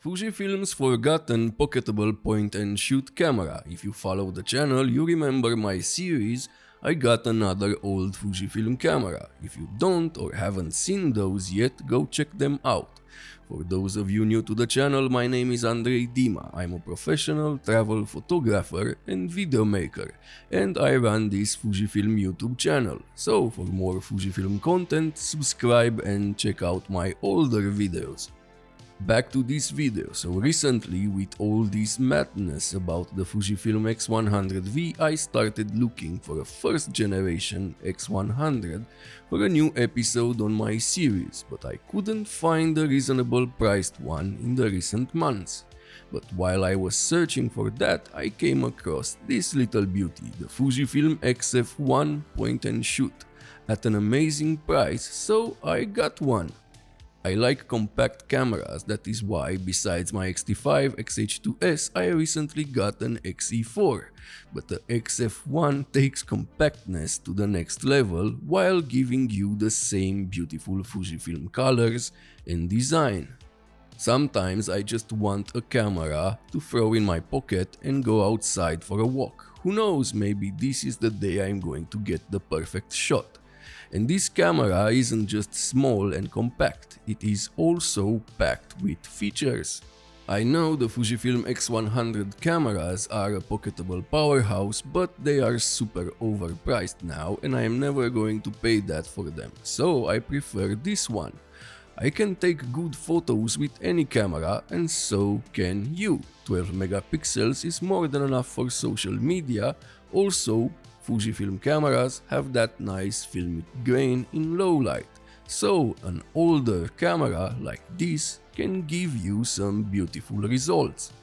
Fujifilm's forgotten pocketable point-and-shoot camera. If you follow the channel, you remember my series, I got another old Fujifilm camera. If you don't or haven't seen those yet, go check them out. For those of you new to the channel, my name is Andrei Dima. I'm a professional travel photographer and video maker, and I run this Fujifilm YouTube channel. So for more Fujifilm content, subscribe and check out my older videos. Back to this video. So recently, with all this madness about the Fujifilm X100V, I started looking for a first generation X100 for a new episode on my series, but I couldn't find a reasonable priced one in the recent months. But while I was searching for that, I came across this little beauty, the Fujifilm XF1 point and shoot, at an amazing price, so I got one. I like compact cameras, that is why, besides my X-T5 XH2S, I recently got an XE4, but the XF1 takes compactness to the next level while giving you the same beautiful Fujifilm colors and design. Sometimes I just want a camera to throw in my pocket and go outside for a walk. Who knows, maybe this is the day I'm going to get the perfect shot. And this camera isn't just small and compact, it is also packed with features. I know the Fujifilm X100 cameras are a pocketable powerhouse, but they are super overpriced now and I am never going to pay that for them, so I prefer this one. I can take good photos with any camera, and so can you. 12 megapixels is more than enough for social media. Also, Fujifilm cameras have that nice filmic grain in low light, so an older camera like this can give you some beautiful results.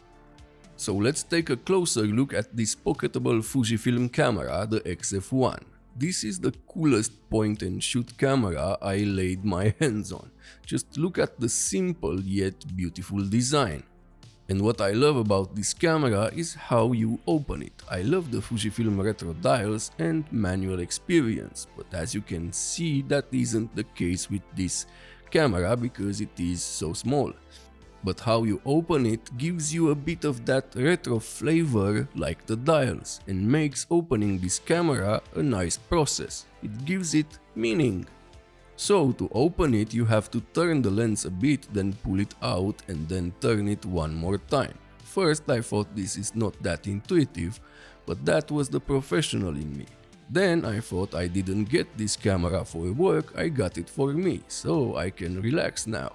So let's take a closer look at this pocketable Fujifilm camera, the XF1. This is the coolest point-and-shoot camera I laid my hands on. Just look at the simple yet beautiful design. And what I love about this camera is how you open it. I love the Fujifilm retro dials and manual experience, but as you can see, that isn't the case with this camera because it is so small. But how you open it gives you a bit of that retro flavor like the dials, and makes opening this camera a nice process. It gives it meaning. So to open it, you have to turn the lens a bit, then pull it out and then turn it one more time. First I thought this is not that intuitive, but that was the professional in me. Then I thought I didn't get this camera for work, I got it for me, so I can relax now.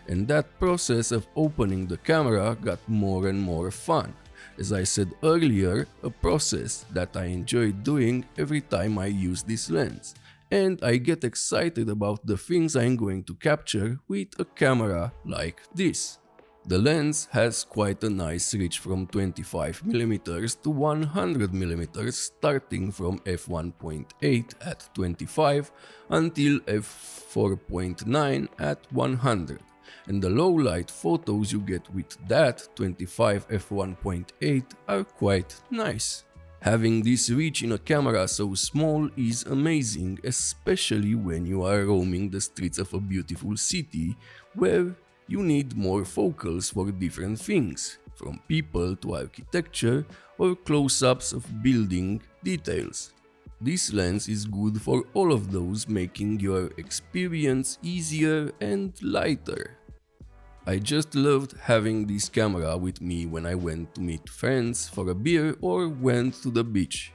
And that process of opening the camera got more and more fun. As I said earlier, a process that I enjoy doing every time I use this lens. And I get excited about the things I'm going to capture with a camera like this. The lens has quite a nice reach from 25mm to 100mm, starting from f1.8 at 25 until f4.9 at 100. And the low light photos you get with that 25 f1.8 are quite nice. Having this reach in a camera so small is amazing, especially when you are roaming the streets of a beautiful city where you need more focals for different things, from people to architecture or close-ups of building details. This lens is good for all of those, making your experience easier and lighter. I just loved having this camera with me when I went to meet friends for a beer or went to the beach.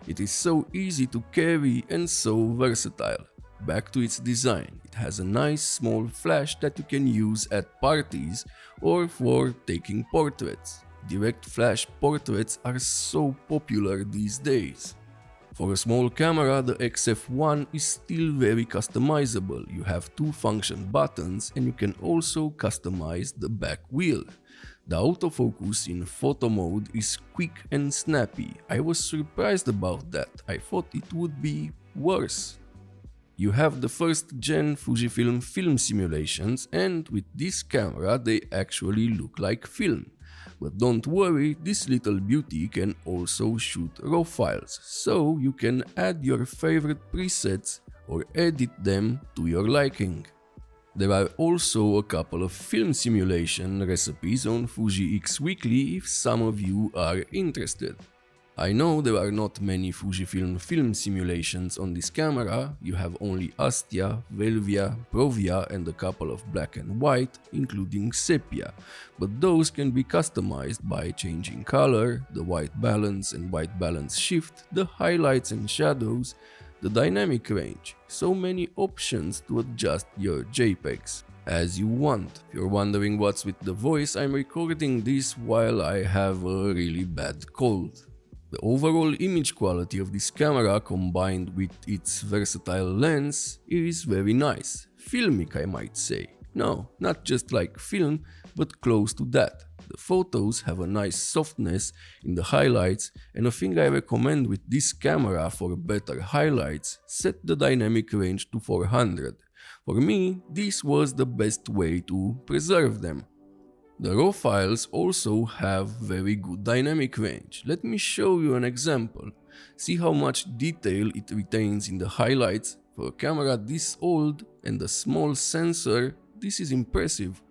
It is so easy to carry and so versatile. Back to its design, it has a nice small flash that you can use at parties or for taking portraits. Direct flash portraits are so popular these days. For a small camera, the XF1 is still very customizable. You have two function buttons and you can also customize the back wheel. The autofocus in photo mode is quick and snappy. I was surprised about that. I thought it would be worse. You have the first gen Fujifilm film simulations, and with this camera they actually look like film. But don't worry, this little beauty can also shoot RAW files, so you can add your favorite presets or edit them to your liking. There are also a couple of film simulation recipes on Fuji X Weekly if some of you are interested. I know there are not many Fujifilm film simulations on this camera, you have only Astia, Velvia, Provia and a couple of black and white, including Sepia, but those can be customized by changing color, the white balance and white balance shift, the highlights and shadows, the dynamic range, so many options to adjust your JPEGs as you want. If you're wondering what's with the voice, I'm recording this while I have a really bad cold. The overall image quality of this camera combined with its versatile lens is very nice, filmic I might say. No, not just like film, but close to that. The photos have a nice softness in the highlights, and a thing I recommend with this camera for better highlights, set the dynamic range to 400. For me, this was the best way to preserve them. The RAW files also have very good dynamic range. Let me show you an example. See how much detail it retains in the highlights. For a camera this old and a small sensor, this is impressive.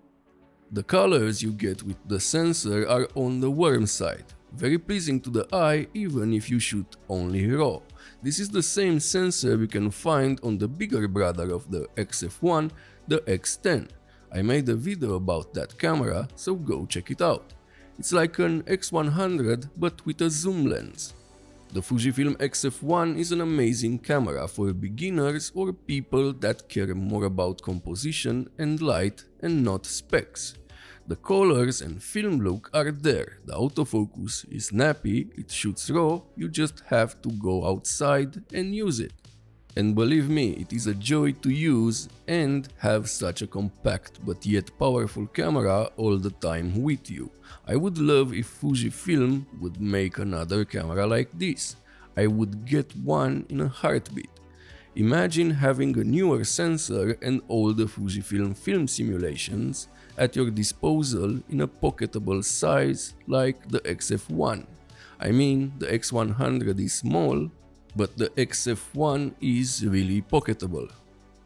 The colors you get with the sensor are on the warm side, very pleasing to the eye even if you shoot only RAW. This is the same sensor we can find on the bigger brother of the XF1, the X10. I made a video about that camera, so go check it out. It's like an X100 but with a zoom lens. The Fujifilm XF1 is an amazing camera for beginners or people that care more about composition and light and not specs. The colors and film look are there, the autofocus is snappy, it shoots RAW, you just have to go outside and use it. And believe me, it is a joy to use and have such a compact but yet powerful camera all the time with you. I would love if Fujifilm would make another camera like this. I would get one in a heartbeat. Imagine having a newer sensor and all the Fujifilm film simulations at your disposal in a pocketable size like the XF1. I mean, the X100 is small, but the XF1 is really pocketable.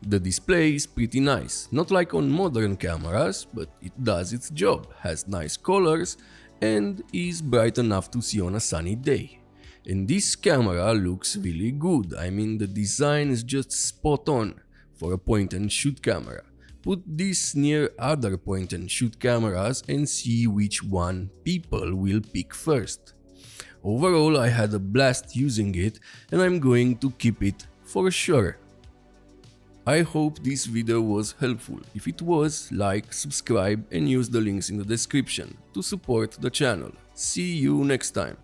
The display is pretty nice, not like on modern cameras, but it does its job, has nice colors and is bright enough to see on a sunny day. And this camera looks really good, I mean the design is just spot on for a point and shoot camera. Put this near other point and shoot cameras and see which one people will pick first. Overall, I had a blast using it and I'm going to keep it for sure. I hope this video was helpful. If it was, like, subscribe and use the links in the description to support the channel. See you next time.